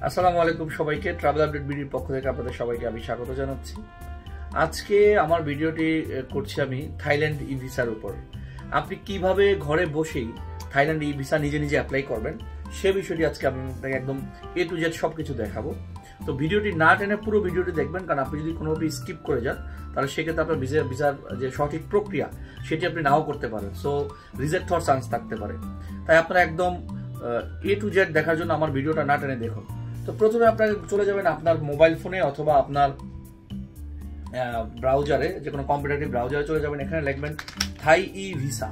আসসালামু আলাইকুম সবাইকে। ট্রাভেল আপডেট ভিডিওর পক্ষ থেকে আপনাদের সবাইকে আমি স্বাগত জানাচ্ছি। আজকে আমার ভিডিওটি করছি আমি থাইল্যান্ড ই ভিসার উপর। আপনি কিভাবে ঘরে বসেই থাইল্যান্ড ই ভিসা নিজে নিজে অ্যাপ্লাই করবেন সে বিষয়টি আজকে আমি আপনাকে একদম A to Z সবকিছু দেখাবো। তো ভিডিওটি না টেনে পুরো ভিডিওটি দেখবেন, কারণ আপনি যদি কোনোভাবে স্কিপ করে যান তাহলে সেক্ষেত্রে আপনার ভিসার যে সঠিক প্রক্রিয়া সেটি আপনি নাও করতে পারেন। সো রিজেক্ট হওয়ার চান্স থাকতে পারে। তাই আপনারা একদম A to Z দেখার জন্য আমার ভিডিওটা না টেনে দেখুন। তো প্রথমে আপনারা চলে যাবেন আপনার মোবাইল ফোনে অথবা আপনার ব্রাউজারে, যে কোনো কম্পিটিটিভ ব্রাউজারে চলে যাবেন। এখানে লিখবেন থাই ই ভিসা।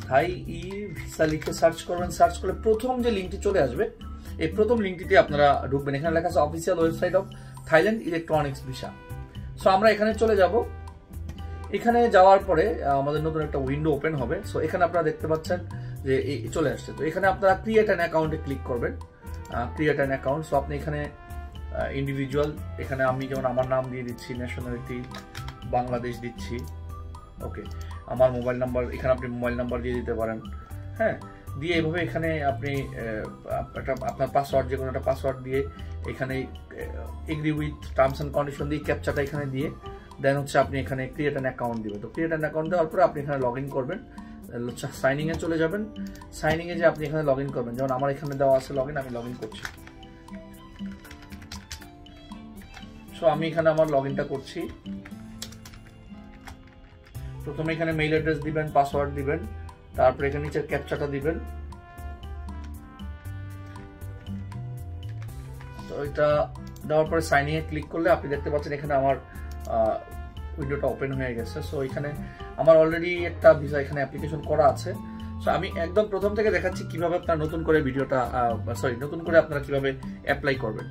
থাই ই ভিসা লিখে সার্চ করবেন। সার্চ করলে প্রথম যে লিঙ্কটি চলে আসবে, এই প্রথম লিঙ্কটিতে আপনারা ঢুকবেন। এখানে লেখা আছে official website of Thailand electronics visa. So আমরা এখানে চলে যাব। এখানে যাওয়ার পরে আমাদের নতুন একটা উইন্ডো ওপেন হবে। সো এখানে আপনারা দেখতে পাচ্ছেন যে চলে আসছে। তো এখানে আপনারা ক্রিয়েট অ্যান অ্যাকাউন্টে ক্লিক করবেন। Create an account. সো আপনি এখানে ইন্ডিভিজুয়াল, এখানে আমি যেমন আমার নাম দিয়ে দিচ্ছি, ন্যাশনালিটি বাংলাদেশ দিচ্ছি। ওকে, আমার মোবাইল নাম্বার, এখানে আপনি মোবাইল নাম্বার দিয়ে দিতে পারেন। হ্যাঁ, দিয়ে এইভাবে এখানে আপনি আপনার পাসওয়ার্ড, যে কোনো একটা পাসওয়ার্ড দিয়ে এখানে agree with terms and condition দিয়ে ক্যাপচাটা এখানে দিয়ে দেন হচ্ছে আপনি এখানে ক্রিয়েট অ্যান অ্যাকাউন্ট দিবেন। তো ক্রিয়েট অ্যান অ্যাকাউন্ট দেওয়ার পরে আপনি এখানে লগ ইন করবেন। সাইনিংয়ে চলে যাবেন। সাইনিংয়ে যে আপনি এখানে লগ ইন করবেন, যেমন আমার এখানে দেওয়া আছে লগ ইন, আমি লগ ইন করছি। সো আমি এখানে আমার লগ ইনটা করছি। প্রথমে এখানে মেইল অ্যাড্রেস দিবেন, পাসওয়ার্ড দিবেন, তারপরে এখানে নিচে ক্যাপচাটা দিবেন। তো এটা দেওয়ার পরে সাইনিং এ ক্লিক করলে আপনি দেখতে পাচ্ছেন এখানে আমার উইন্ডোটা ওপেন হয়ে গেছে। সো এখানে আমার অলরেডি একটা ভিসা এখানে অ্যাপ্লিকেশন করা আছে। সো আমি একদম প্রথম থেকে দেখাচ্ছি কিভাবে আপনারা নতুন করে নতুন করে আপনারা কিভাবে অ্যাপ্লাই করবেন।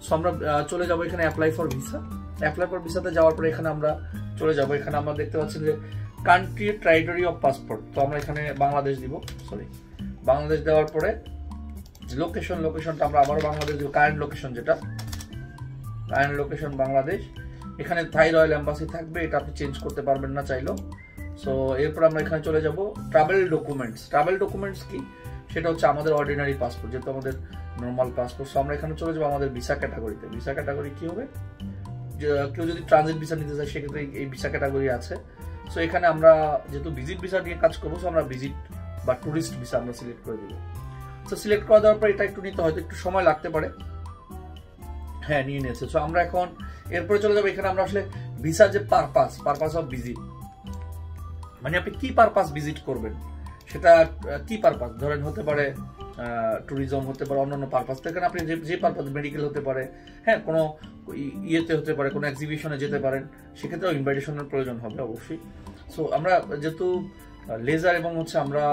সো আমরা চলে যাব এখানে apply for visa. Apply for ভিসাতে যাওয়ার পরে এখানে আমরা চলে যাব। এখানে আমরা দেখতে পাচ্ছি যে কান্ট্রি ট্রাইটেরি অফ পাসপোর্ট। তো আমরা এখানে বাংলাদেশ দিব। বাংলাদেশ দেওয়ার পরে লোকেশনটা আমরা আবারও বাংলাদেশ দিব। Current location Bangladesh. এখানে থাই রয়্যাল এম্বাসি থাকবে, এটা আপনি চেঞ্জ করতে পারবেন না চাইলেও। সো এরপর আমরা এখানে চলে যাব ট্রাভেল ডকুমেন্টস কি, সেটা হচ্ছে আমাদের অর্ডিনারি পাসপোর্ট, যেহেতু আমাদের নর্মাল পাসপোর্ট। সো আমরা এখানে চলে যাবো আমাদের ভিসা ক্যাটাগরিতে। ভিসা ক্যাটাগরি কি হবে, কেউ যদি ট্রানজিট ভিসা নিতে চায় সেক্ষেত্রে এই ভিসা ক্যাটাগরি আছে। সো এখানে আমরা যেহেতু ভিজিট ভিসা নিয়ে কাজ করবো, সো আমরা ভিজিট বা টুরিস্ট ভিসা আমরা সিলেক্ট করে দিব। সো সিলেক্ট করে দেওয়ার পর এটা একটু নিতে হয়তো একটু সময় লাগতে পারে। হ্যাঁ, নিয়ে নিয়েছে। সো আমরা এখন এরপরে চলে যাবো। এখানে আমরা আসলে ভিসার যে পারপাস অফ ভিজিট, মানে আপনি কি পারপাস ভিজিট করবেন, সেটা কি পারপাস, ধরেন হতে পারে ট্যুরিজম, হতে পারে অন্যান্য পারপাস। তো এখানে আপনি যে পারপাস, মেডিকেল হতে পারে, হ্যাঁ, কোনো ইয়েতে হতে পারে, কোনো এক্সিবিশনে যেতে পারেন, সেক্ষেত্রেও ইনভাইটেশনের প্রয়োজন হবে অবশ্যই। সো আমরা যেহেতু লেজার এবং হচ্ছে আমরা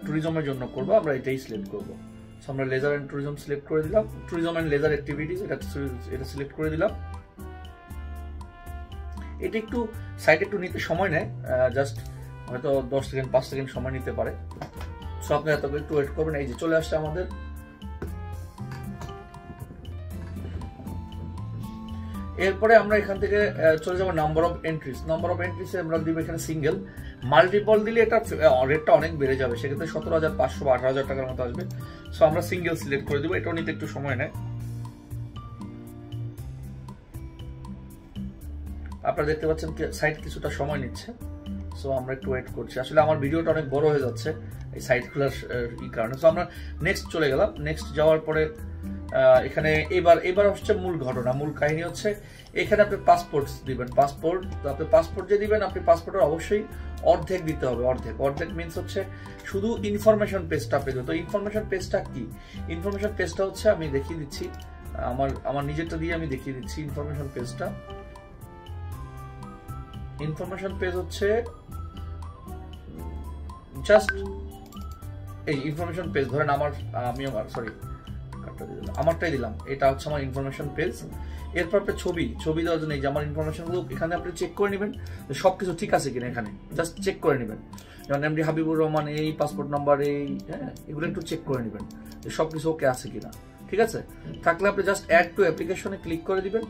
ট্যুরিজমের জন্য করবো, আমরা এটাই সিলেক্ট করবো। সো আমরা লেজার অ্যান্ড ট্যুরিজম সিলেক্ট করে দিলাম। ট্যুরিজম অ্যান্ড লেজার অ্যাক্টিভিটিস এটা সিলেক্ট করে দিলাম। এটা একটু সাইটে একটু নিতে সময় নেয়, জাস্ট হয়তো 10 সেকেন্ড 5 সেকেন্ড সময় নিতে পারে। সো আপনি এত একটু ওয়েট করবেন। এই যে চলে আসছে আমাদের। এরপরে আমরা এখান থেকে চলে যাবো নাম্বার অফ এন্ট্রিস এ আমরা দিব এখানে সিঙ্গেল। মাল্টিপল দিলে এটা রেটটা অনেক বেড়ে যাবে, সেক্ষেত্রে 17,500 বা 18,000 টাকার মতো আসবে। সো আমরা সিঙ্গেল সিলেক্ট করে দিব। এটাও নিতে একটু সময় নেয়। আপনারা দেখতে পাচ্ছেন সাইট কিছুটা সময় নিচ্ছে। সো আমরা একটু ওয়েট করছি। আসলে আমার ভিডিওটা অনেক বড় হয়ে যাচ্ছে এই সাইটগুলোর কারণে। সো আমরা নেক্সট চলে গেলাম। নেক্সট যাওয়ার পরে এখানে এবার হচ্ছে মূল ঘটনা, মূল কাহিনী হচ্ছে এখানে আপনি পাসপোর্ট দিবেন। আপনি পাসপোর্ট যে দিবেন, আপনি পাসপোর্টের অবশ্যই অর্ধেক দিতে হবে। অর্ধেক মিনস হচ্ছে শুধু ইনফরমেশন পেজটা আপনি দেবেন। তো ইনফরমেশন পেজটা কি? ইনফরমেশন পেজটা হচ্ছে, আমি দেখিয়ে দিচ্ছি, আমার নিজেরটা দিয়ে আমি দেখিয়ে দিচ্ছি। ইনফরমেশন পেজ হচ্ছে জাস্ট এই ইনফরমেশন পেজ। ধরেন আমারটাই দিলাম। এটা হচ্ছে আমার ইনফরমেশন পেজ। এরপর আপনি ছবি দেওয়ার জন্য এই যে আমার ইনফরমেশনগুলো এখানে আপনি চেক করে নেবেন সবকিছু ঠিক আছে কিনা। এখানে জাস্ট চেক করে নেবেন, যেমন এমডি হাবিবুর রহমান, এই পাসপোর্ট নাম্বার, এই, হ্যাঁ, এগুলো একটু চেক করে নেবেন যে সবকিছু ওকে আছে কিনা। ঠিক আছে, থাকলে আপনি জাস্ট অ্যাড টু অ্যাপ্লিকেশনে ক্লিক করে দিবেন।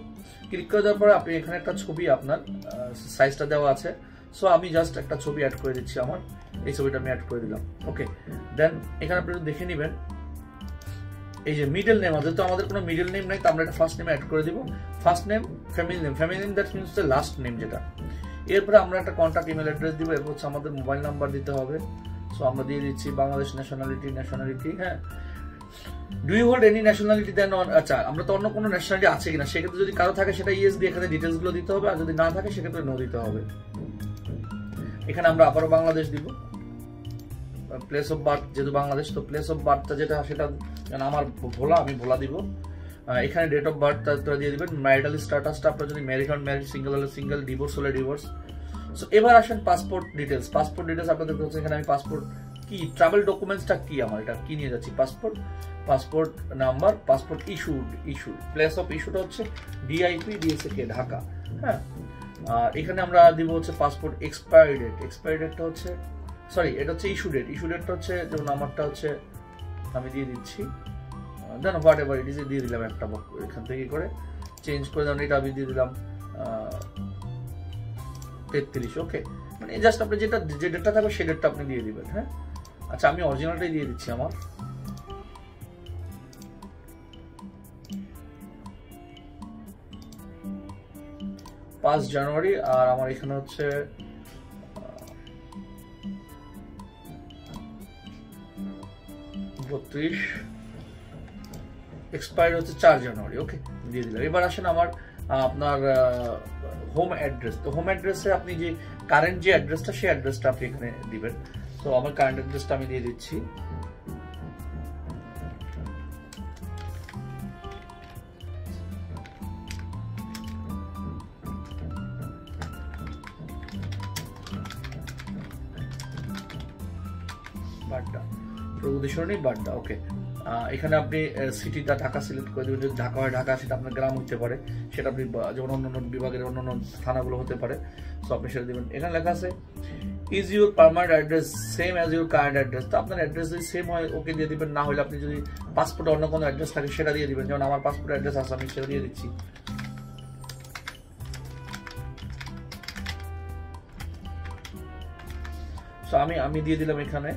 ক্লিক করে দেওয়ার পরে আপনি এখানে একটা ছবি, আপনার সাইজটা দেওয়া আছে। সো আমি জাস্ট একটা ছবি অ্যাড করে দিচ্ছি। আমার এই ছবিটা আমি অ্যাড করে দিলাম। ওকে, দেন এখানে আপনি দেখে নেবেন এই যে মিডল নেম, যেহেতু আমাদের কোনো মিডল নেম নাই, তো আমরা এটা ফার্স্ট নেমে অ্যাড করে দিব। First name, family name that means the last name যেটা। এরপরে আমরা একটা কন্ট্যাক্ট ইমেল অ্যাড্রেস দিব, এরপর হচ্ছে আমাদের মোবাইল নাম্বার দিতে হবে। সো আমরা দিয়ে দিচ্ছি বাংলাদেশ ন্যাশনালিটি, হ্যাঁ। Do you hold any nationality then, আচ্ছা আমরা তো অন্য কোনো ন্যাশনালিটি আছে কিনা, সেক্ষেত্রে যদি কারো থাকে সেটা ইয়েস দিয়ে এখানে ডিটেলস গুলো দিতে হবে, আর যদি না থাকে সেক্ষেত্রে নো দিতে হবে। এখানে আমরা আবারও বাংলাদেশ দিব। প্লেস অফ বার্থ যেহেতু বাংলাদেশ, তো প্লেস অফ বার্থটা যেটা সেটা আমার ভোলা, আমি ভোলা দিব। এখানে ডেট অফ বার্থটা দিয়ে দিবেন। ম্যারিটাল স্ট্যাটাসটা আপনার যদি ম্যারিড হন ম্যারিড, সিঙ্গেল হলে সিঙ্গেল, ডিভোর্স হলে ডিভোর্স। সো এবার আসেন পাসপোর্ট ডিটেলস। পাসপোর্ট ডিটেলস আপনাদের হচ্ছে এখানে আমি পাসপোর্ট কি, ট্রাভেল ডকুমেন্টসটা কি, আমার এটা কি নিয়ে যাচ্ছি, passport number, passport issue, place of ইস্যুটা হচ্ছে ডিআইপি ডিএসএকে ঢাকা, হ্যাঁ। আর এখানে আমরা দিব হচ্ছে পাসপোর্ট এক্সপায়ারি ডেটটা হচ্ছে, সরি এটা হচ্ছে ইস্যু ডেটটা হচ্ছে, যেমন আমারটা হচ্ছে আমি দিয়ে দিচ্ছি, দেন হোয়াট এভার ইট ইজ দিয়ে দিলাম একটা এখান থেকে করে চেঞ্জ করে, দেন এটা আমি দিয়ে দিলাম 33, ওকে। মানে জাস্ট আপনি যে ডেটটা থাকবে সেই ডেটটা আপনি দিয়ে দিবেন, হ্যাঁ। আচ্ছা আমি অরিজিনালটাই দিয়ে দিচ্ছি, আমার 5 জানুয়ারি, আর আমার এখানে হচ্ছে 32, এক্সপায়ার হচ্ছে 4 জানুয়ারি, ওকে দিয়ে দিলাম। এবার আসেন আমার আপনার হোম অ্যাড্রেস। তো হোম অ্যাড্রেসে আপনি যে কারেন্ট যে অ্যাড্রেসটা, সেই অ্যাড্রেসটা আপনি এখানে দিবেন। তো আমার কারেন্ট অ্যাড্রেসটা আমি দিয়ে দিচ্ছি। বাড্ডা, প্রগতিসরণী বাড্ডা, ওকে। এখানে আপনি সিটিটা ঢাকা সিলেক্ট করে দেবেন। যদি ঢাকা হয় ঢাকা, সেটা আপনার গ্রাম হতে পারে, সেটা আপনি যেমন অন্য বিভাগের অন্য থানাগুলো হতে পারে, সো আপনি সেটা দেবেন। এখানে লেখা আছে is your permanent address same as your current address. তো আপনার অ্যাড্রেস যদি সেম হয় ওকে দিয়ে দিবেন, না হলে আপনি যদি পাসপোর্টে অন্য কোনো অ্যাড্রেস থাকে সেটা দিয়ে দিবেন। যেমন আমার পাসপোর্ট অ্যাড্রেস আছে, আমি সেটা দিয়ে দিচ্ছি। সো আমি দিয়ে দিলাম এখানে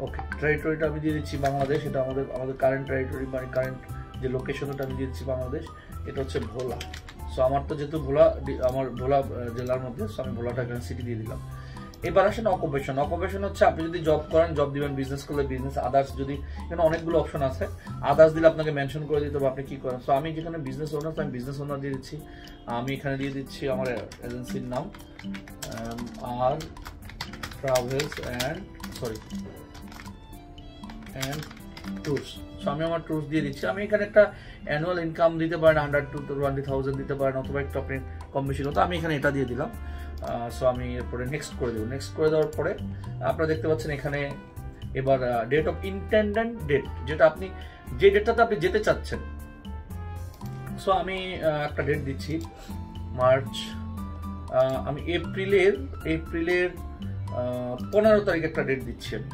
ওকে। টেরিটরিটা আমি দিয়ে দিচ্ছি বাংলাদেশ, এটা আমাদের কারেন্ট টেরিটরি, মানে কারেন্ট যে লোকেশন ওটা আমি দিয়ে দিচ্ছি বাংলাদেশ। এটা হচ্ছে ভোলা। সো আমার তো যেহেতু আমার ভোলা জেলার মধ্যে, সো আমি ভোলাটা এখানে সিটি দিয়ে দিলাম। এবার আসেন অকুপেশন হচ্ছে আপনি যদি জব করেন জব দিবেন, বিজনেস করলে বিজনেস, আদার্স যদি এখানে অনেকগুলো অপশন আছে, আদার্স দিলে আপনাকে মেনশন করে দিতে হবে আপনি কি করেন। সো আমি যেখানে বিজনেস ওনার, আমি বিজনেস ওনার দিয়ে দিচ্ছি। আমি এখানে দিয়ে দিচ্ছি আমার এজেন্সির নাম, আর ট্রাভেলস অ্যান্ড ট্যুরস। সো আমি আমার ট্যুরস দিয়ে দিচ্ছি। আমি এখানে একটা অ্যানুয়াল ইনকাম দিতে পারেন 100 to 20,000 দিতে পারেন, অথবা একটু আপনি কম বেশি হতো, আমি এখানে এটা দিয়ে দিলাম। সো আমি এরপরে নেক্সট করে দেবো। নেক্সট করে দেওয়ার পরে আপনারা দেখতে পাচ্ছেন এখানে এবার ডেট অফ ইন্টেন্ডেন্ট ডেট, যেটা আপনি যে ডেটটাতে আপনি যেতে চাচ্ছেন। সো আমি একটা ডেট দিচ্ছি মার্চ, আমি এপ্রিলের 15 তারিখ একটা ডেট দিচ্ছি। আমি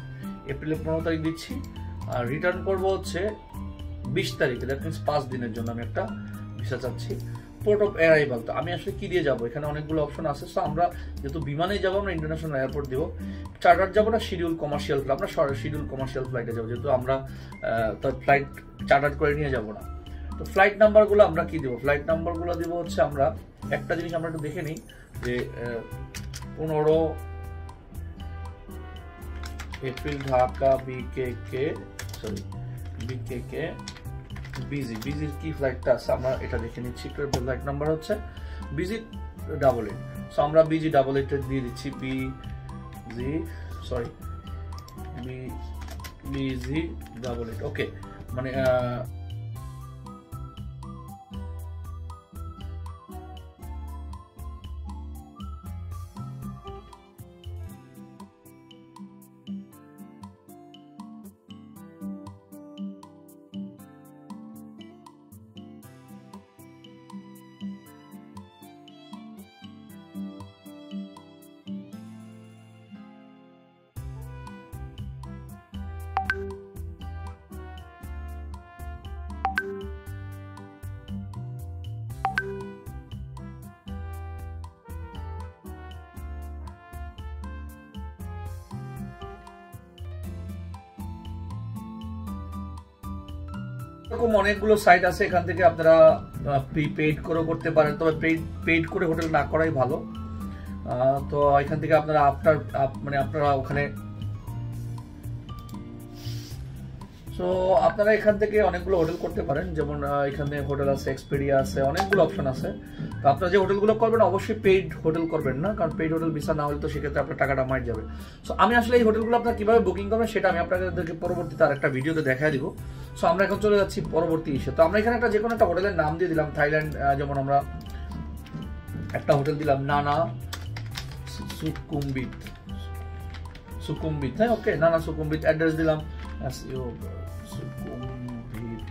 এপ্রিলের 15 তারিখ দিচ্ছি, আর রিটার্ন করবো হচ্ছে 20 তারিখে, দ্যাট মিনস 5 দিনের জন্য আমি একটা ভিসা চাচ্ছি। পোর্ট অফ অ্যারাইভাল, তো আমি আসলে কি দিয়ে যাবো, এখানে অনেকগুলো অপশন আছে। সো আমরা যেহেতু বিমানে যাবো, আমরা ইন্টারন্যাশনাল এয়ারপোর্ট দিব। চার্টার যাবো না শিডিউল কমার্শিয়াল ফ্লাইট, আমরা শিডিউল কমার্শিয়াল ফ্লাইটে যাবো, যেহেতু আমরা তার ফ্লাইট চার্টার করে নিয়ে যাবো না। তো ফ্লাইট নাম্বারগুলো আমরা কি দেবো, ফ্লাইট নাম্বারগুলো দিব হচ্ছে, আমরা একটা জিনিস আমরা একটু দেখে নিই যে 15 এপ্রিল ঢাকা বিকেকে বিজির কি ফ্লাইটটা আছে আমরা এটা দেখে নিচ্ছি। ফ্লাইট নাম্বার হচ্ছে বিজি 88। সো আমরা বিজি 88 দিয়ে দিচ্ছি, বিজি 88, ওকে। মানে এরকম অনেকগুলো সাইট আছে, এখান থেকে আপনারা পেইড করে করতে পারেন, তবে পেইড করে হোটেল না করাই ভালো। তো এখান থেকে আপনারা আপনারা ওখানে আপনারা এখান থেকে অনেকগুলো হোটেল করতে পারেন, যেমন এখানে হোটেল আছে, এক্সপেরিয়া আছে, অনেকগুলো অপশন আছে। তো আপনারা যে হোটেলগুলো করবেন অবশ্যই পেইড হোটেল করবেন না, কারণ পেইড হোটেল ভিসা না হলে তো সেক্ষেত্রে আপনার টাকাটা মার যাবে। সো আমি আসলে এই হোটেলগুলো আপনারা কিভাবে বুকিং করবেন সেটা আমি আপনাদেরকে পরবর্তীতে আরেকটা ভিডিওতে দেখাই দিব। সো আমরা এখন চলে যাচ্ছি পরবর্তী ইস্যু। তো আমরা এখানে যে কোনো একটা হোটেলের নাম দিয়ে দিলাম, থাইল্যান্ড, যেমন আমরা একটা হোটেল দিলাম নানা সুকুমবিত, হ্যাঁ ওকে, নানা সুকুমবিত। অ্যাড্রেস দিলাম সুকুমবিত,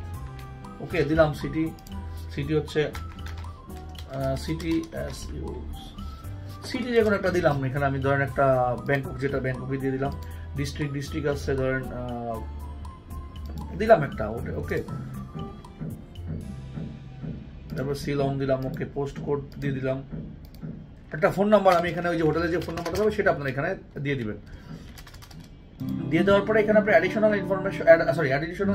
ওকে দিলাম। সিটি হচ্ছে সিটি যে কোনো একটা দিলাম। এখানে আমি ধরেন একটা ব্যাংকক, যেটা ব্যাংককে দিয়ে দিলাম। ডিস্ট্রিক্ট আছে ধরেন দিলাম একটা, ওকে। তারপর শিলং দিলাম, ওকে। পোস্ট কোড দিয়ে দিলাম। একটা ফোন নাম্বার আমি এখানে ওই যে হোটেলের যে ফোন নাম্বারটা হবে সেটা আপনারা এখানে দিয়ে দিবেন। দিয়ে দেওয়ার পরে এখানে আপনি অ্যাডিশনাল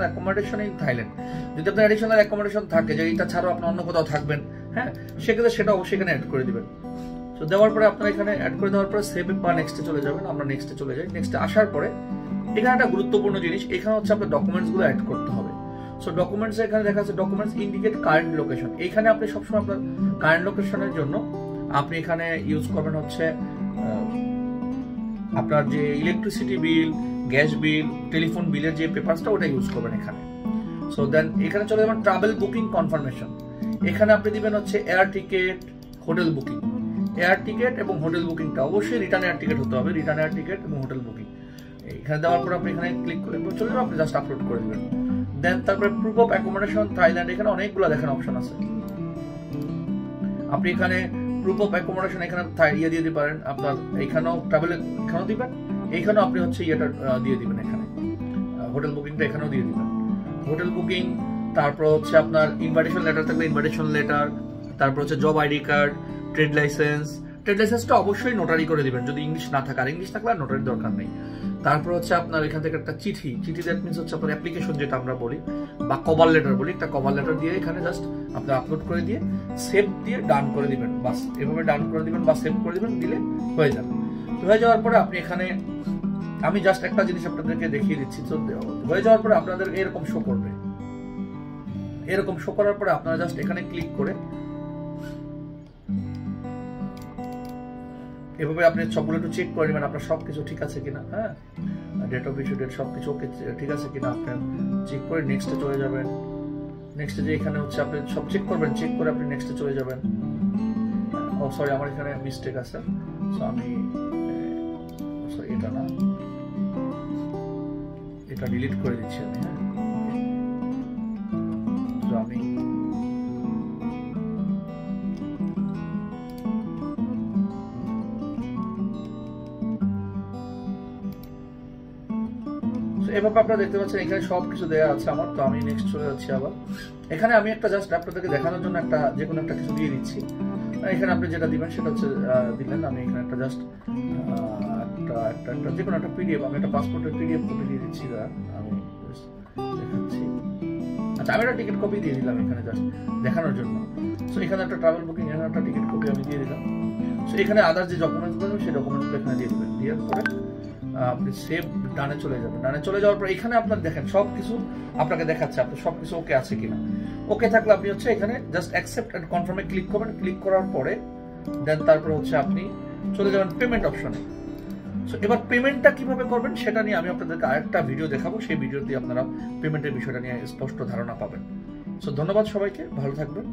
অ্যাকোমোডেশন ইন থাইল্যান্ড, যদি আপনার অ্যাডিশনাল অ্যাকোমোডেশন থাকে যে এটা ছাড়াও আপনি অন্য কোথাও থাকবেন, হ্যাঁ, সেক্ষেত্রে সেটা অবশ্যই এখানে অ্যাড করে দিবেন। তো দেওয়ার পরে আপনারা এখানে অ্যাড করে দেওয়ার পরে সেভ বা নেক্সটে চলে যাবেন। আমরা নেক্সটে চলে যাই। নেক্সটে আসার পরে এখানে একটা গুরুত্বপূর্ণ জিনিস, এখানে হচ্ছে আপনার ডকুমেন্টসগুলো অ্যাড করতে হবে। সো ডকুমেন্টস এখানে দেখা যাচ্ছে ডকুমেন্টস ইন্ডিকেট কারেন্ট লোকেশন। এখানে আপনি সবসময় আপনার কারেন্ট লোকেশনের জন্য আপনি এখানে ইউজ করবেন হচ্ছে আপনার যে electricity bill, gas bill, telephone বিলের যে পেপারসটা ওটা ইউজ করবেন এখানে। সো দেন এখানে চলে যাবেন ট্রাভেল বুকিং কনফার্মেশন। এখানে আপনি দিবেন হচ্ছে air ticket, hotel booking. Air ticket এবং হোটেল বুকিংটা অবশ্যই রিটার্ন এয়ার টিকেট হতে হবে, রিটার্ন এয়ার টিকেট এবং হোটেল বুকিং। এখানে দেওয়ার পর আপনি এখানে ক্লিক করে চলে যাবেন, আপনি জাস্ট আপলোড করে দিবেন। দেন তারপরে প্রুফ অফ অ্যাকোমোডেশন থাইল্যান্ড, এখানে অনেকগুলো দেখেন অপশন আছে। আপনি এখানে প্রুফ অফ অ্যাকোমোডেশন এখানে দিয়ে দিতে পারেন। আপনার এখানেও ট্রাভেল এখানেও দিবেন, এইখানেও আপনি হচ্ছে ইয়েটা দিয়ে দিবেন, এখানে হোটেল বুকিংটা এখানেও দিয়ে দিবেন। হোটেল বুকিং, তারপর হচ্ছে আপনার ইনভাইটেশন লেটার থাকলে ইনভাইটেশন লেটার, তারপর হচ্ছে জব আইডি কার্ড, ট্রেড লাইসেন্সটা অবশ্যই নোটারি করে দিবেন যদি ইংলিশ না থাকে, আর ইংলিশ থাকলে আর নোটারি দরকার নেই। তারপর হচ্ছে আপনার এখান থেকে একটা চিঠি দ্যাট মিনস হচ্ছে আপনার অ্যাপ্লিকেশন যেটা আমরা বলি বা কভার লেটার বলি, একটা কভার লেটার দিয়ে এখানে জাস্ট আপনি আপলোড করে দিয়ে সেভ দিয়ে ডান করে দিবেন। বাস এভাবে ডান করে দিবেন বা সেভ করে দিবেন, দিলে হয়ে যাবে। তো হয়ে যাওয়ার পরে আপনি এখানে আমি জাস্ট একটা জিনিস আপনাদেরকে দেখিয়ে দিচ্ছি। তো হয়ে যাওয়ার পরে আপনাদের এরকম শো করবে। এরকম শো করার পরে আপনারা জাস্ট এখানে ক্লিক করে এভাবে আপনি সবগুলো একটু চেক করে নেবেন আপনার সবকিছু ঠিক আছে কিনা, হ্যাঁ, ডেট অফ ইস্যু, ডেট সবকিছু ওকে ঠিক আছে কিনা আপনার চেক করে নেক্সটে চলে যাবেন। নেক্সটে যে এখানে হচ্ছে আপনি সব চেক করবেন, চেক করে আপনি নেক্সটে চলে যাবেন। ও সরি, আমার এখানে মিস্টেক আছে। সো আমি সরি, এটা না, এটা ডিলিট করে দিচ্ছি আমি, হ্যাঁ। তো আমি এভাবে আপনারা দেখতে পাচ্ছেন এখানে সবকিছু দেওয়া আছে আমার। তো আমি নেক্সট চলে যাচ্ছি আবার। এখানে আমি একটা জাস্ট আপনাদেরকে দেখানোর জন্য একটা যে কোনো একটা কিছু দিয়ে দিচ্ছি। এখানে আপনি যেটা দিবেন সেটা হচ্ছে দিলেন। আমি এখানে একটা জাস্ট একটা যে কোনো একটা পিডিএফ, আমি একটা পাসপোর্টের পিডিএফ কপি দিয়ে দিচ্ছি। আমি দেখাচ্ছি। আচ্ছা, আমি একটা টিকিট কপি দিয়ে দিলাম এখানে জাস্ট দেখানোর জন্য। সো এখানে একটা ট্রাভেল বুকিং, এখানে একটা টিকিট কপি আমি দিয়ে দিলাম। সো এখানে আদার যে ডকুমেন্টসগুলো সেই ডকুমেন্টসগুলো এখানে দিয়ে দিবেন। দিয়ে পরে আপনি সেভ ডানে চলে যাবেন। ডানে চলে যাওয়ার পর এখানে আপনার দেখেন সবকিছু আপনাকে দেখাচ্ছে আপনার সবকিছু ওকে আছে কিনা। ওকে থাকলে আপনি হচ্ছে এখানে জাস্ট অ্যাকসেপ্ট এন্ড কনফার্মে ক্লিক করবেন। ক্লিক করার পরে দেন তারপর হচ্ছে আপনি চলে যাবেন পেমেন্ট অপশনে। সো এবার পেমেন্টটা কিভাবে করবেন সেটা নিয়ে আমি আপনাদেরকে আরেকটা ভিডিও দেখাবো। সেই ভিডিও দিয়ে আপনারা পেমেন্টের বিষয়টা নিয়ে স্পষ্ট ধারণা পাবেন। সো ধন্যবাদ সবাইকে, ভালো থাকবেন।